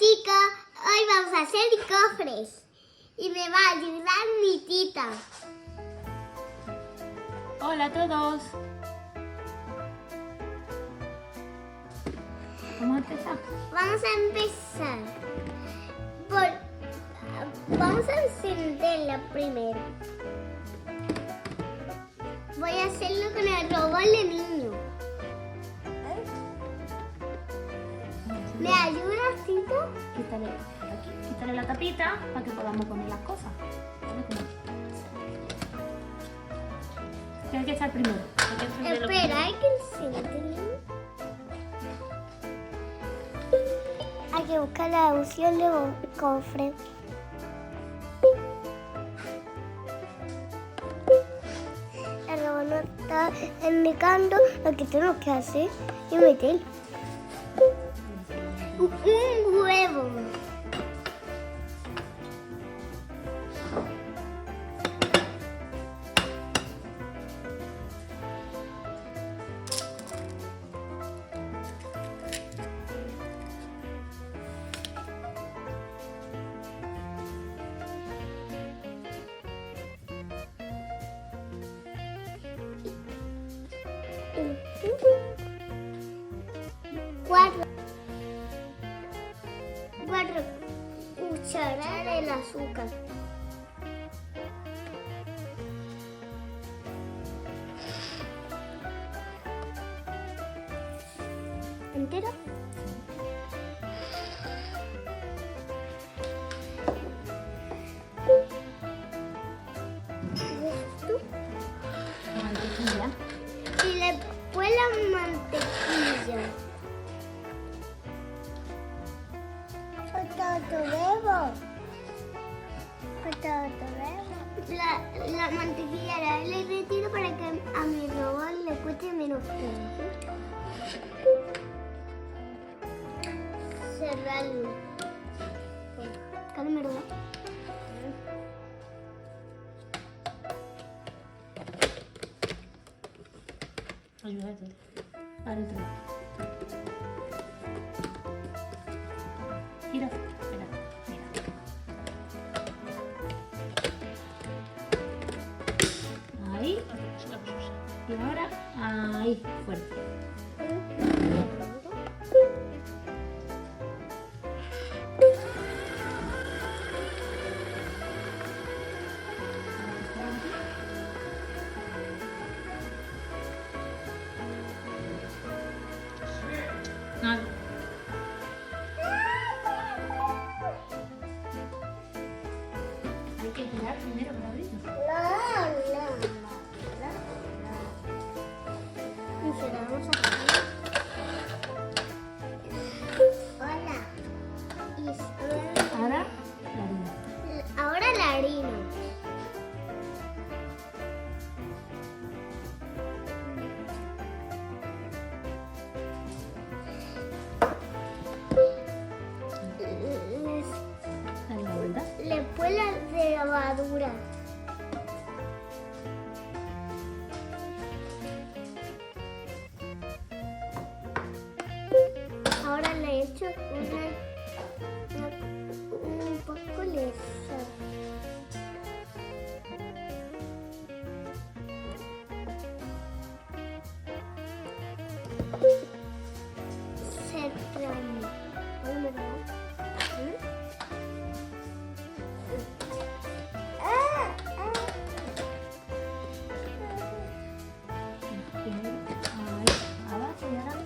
chicos, hoy vamos a hacer cofres y me va a ayudar mi tita. Hola a todos. ¿Vamos a empezar? Vamos a empezar vamos a encenderla primero. Voy a hacerlo con el robot de niño. ¿Me ayudas, Tito? Quítale la tapita para que podamos poner las cosas. ¿Qué hay que echar primero? Espera, hay que encenderlo. Hay que buscar la opción de cofre. El robot no está indicando lo que tenemos que hacer y meter un huevo. Cuatro cucharadas del azúcar. ¿Entero? Esto. Mantequilla. Y después la mantequilla. Falta otro huevo. La mantequilla la he retiro para que a mi robot le cueste menos tiempo. Cerrarlo. Cálmalo. Ayúdate. Adentro. Mira, mira, mira. Ahí. Y ahora ahí, fuerte. No. Hay que girar primero para abrirlo. Y cerramos aquí. Hola. Ahora la harina. Ahora la harina. Dale la vuelta. Después la levadura. Ahora le he hecho un poco lesa. Cerramos. Abajo y ahora.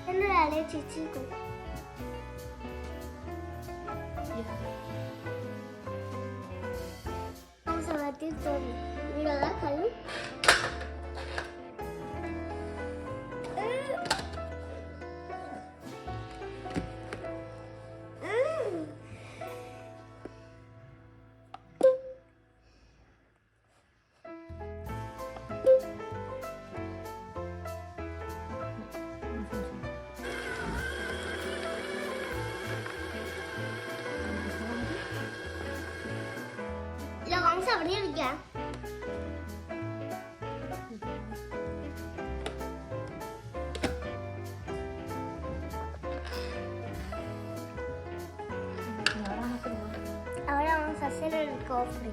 Dame la leche, chicos. Vamos a batir todo. Mira, déjalo. Lo vamos a abrir ya. vamos a hacer el cofre.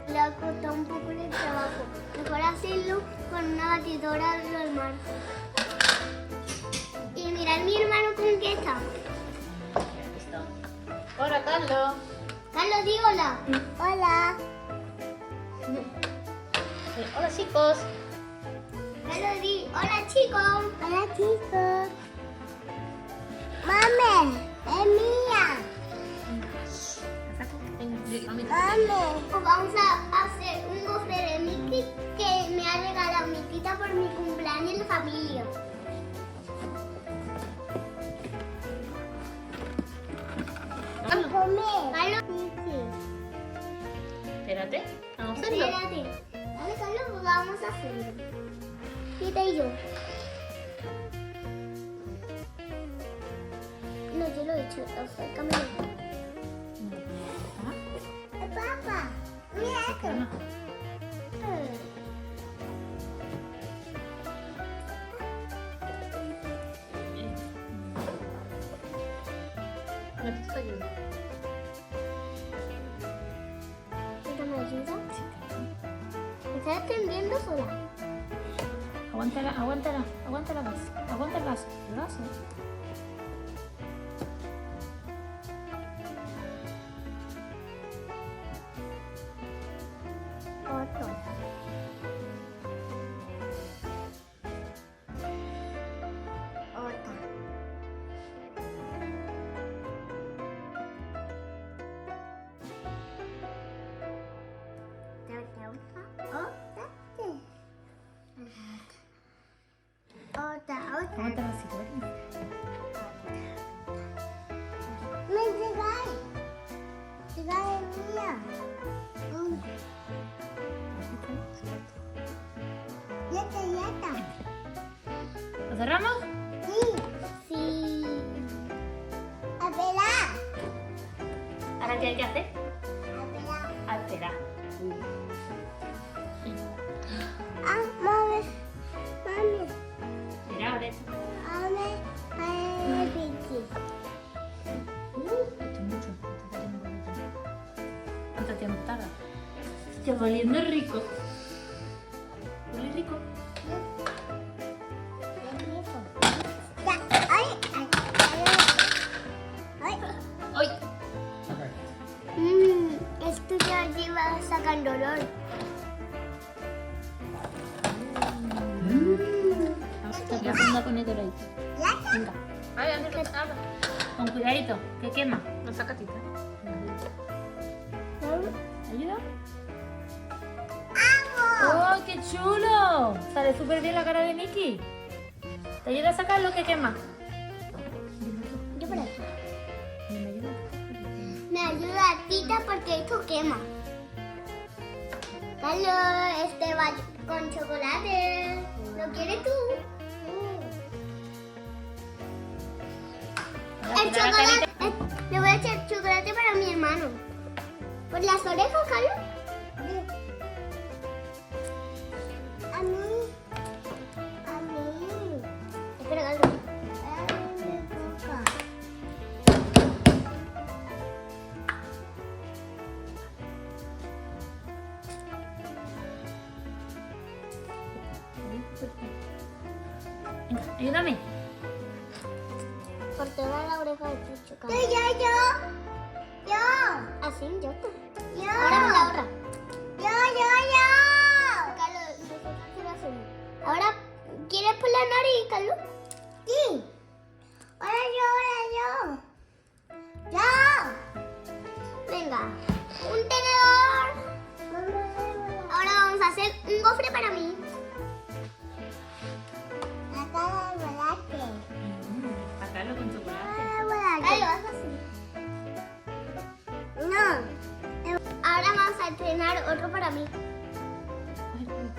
Le ha costado un poco de trabajo. Mejor hacerlo con una batidora normal. Y mirad mi hermano con qué está. Listo. Hola, Carlos. Carlos, di hola. Hola. Hola, chicos. Carlos, di hola, chicos. Hola, chicos. Mami, es mía. Mami. Pues vamos a hacer un cofre de Mickey que me ha regalado mi tita por mi cumpleaños en la familia. Carlos. Carlos, Espérate. Vamos a hacerlo. espérate. Dale, Carlos, pues vamos a hacerlo. Tita y yo. No, yo lo he hecho. Acércame. Papá, mira esto. No te estoy ayudando. ¿Tita me ayuda? Me está extendiendo sola. Aguántala, aguántala, aguanta la gas. Aguanta el gas. El gas, Otro. Otra. Otra. Aguántala así, ¿vale? Me llegáis. Llegáis mía. Ya está. ¿Lo cerramos? Sí. A pelar. ¿Ahora qué hay que hacer? A pelar. A esperar. Ah, mami. Mira, ahora esto. Mami. Pichi. Esto es mucho. ¿Cuánto tiempo tarda? Está oliendo rico. Huele rico. Ya. Ay. ¡Ay! Esto ya lleva sacando olor. La segunda ponedora ahí. Venga. Ay, antes que salga. Con cuidadito, que quema. No saca tita. ¿Ayuda? ¡Oh, qué chulo! Sale súper bien la cara de Mickey. ¿Te ayuda a sacar lo que quema? Yo por aquí. ¿Me ayuda? Me ayuda a Tita porque esto quema. Carlos, este va con chocolate. ¿Lo quieres tú? Ahora, El tira la carita. chocolate. Le voy a echar chocolate para mi hermano. ¿Por las orejas, Carlos? A mí. Espera, Carlos. Venga, ayúdame. Por toda la oreja de tu chocolate. Yo. Así, yo. Ahora con la otra. Yo. Carlos, nosotros te lo hacemos. Ahora, ¿quieres por la nariz, Carlos? Sí. Ahora yo. Venga, un tenedor. Ahora vamos a hacer un gofre para mí. La cara de chocolate. Sacarlo con chocolate. Ahí lo vas así. No. Ahora vamos a estrenar otro para mí. Ay, ay.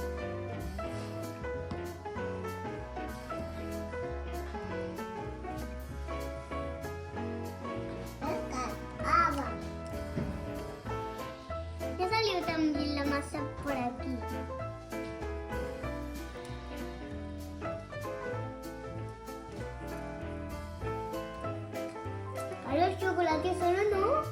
Ya salió también la masa por aquí. A los chocolates solo no.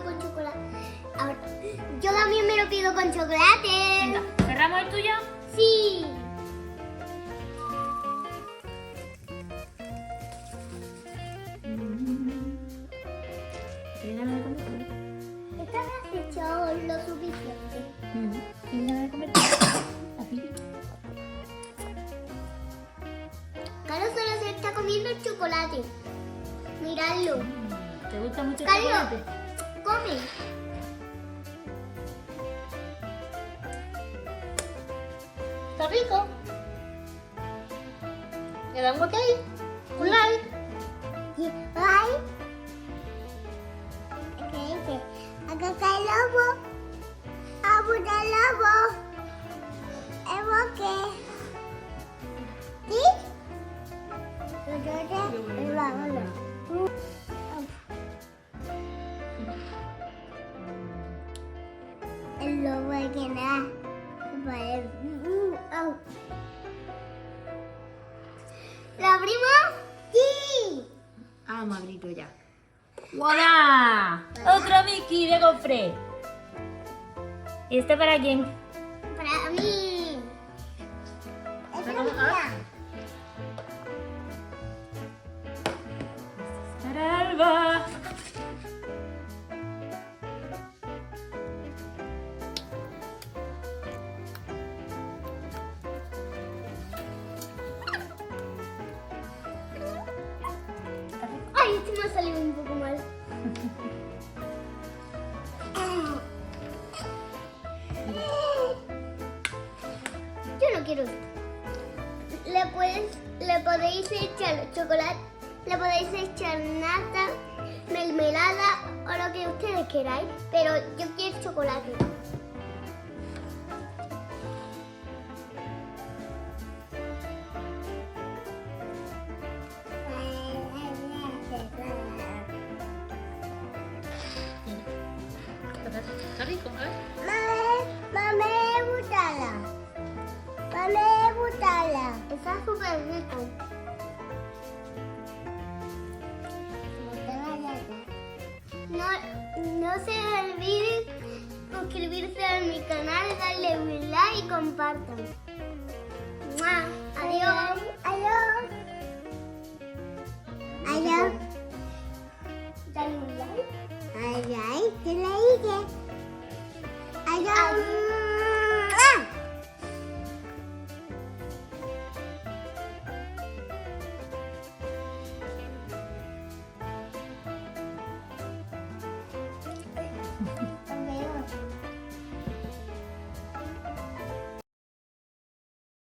pido con chocolate. Ahora, yo también me lo pido con chocolate. Venga, ¿cerramos el tuyo? Sí. ¿Tienes ganas de comer? Esta vez has hecho lo suficiente. ¿Tienes ganas de comer? Así. Carlos solo se está comiendo el chocolate. Miradlo. ¿Te gusta mucho el Carlos, chocolate? come. ¿Está rico? ¿Le da un ok? ¿Un like? Bye. ¿Qué dice? Acá está el lobo. Abu el lobo. ¿El bosque? ¿Sí? El lobo hay que nada. ¿La abrimos? Sí. Vamos a abrirlo ya. ¡Voilà! ¡Otro Mickey de compré! ¿Y este para quién? Para mí. Esta ¿Para es cómo? mía. Para Alba. Ay, este me ha salido un poco mal. Yo no quiero esto. Le podéis echar chocolate, le podéis echar nata, mermelada o lo que ustedes queráis, pero yo quiero chocolate. Está rico, ¿eh? Mame, bútala. Mame, bútala. Está súper rico. No se olviden suscribirse a mi canal, darle un like y compartan.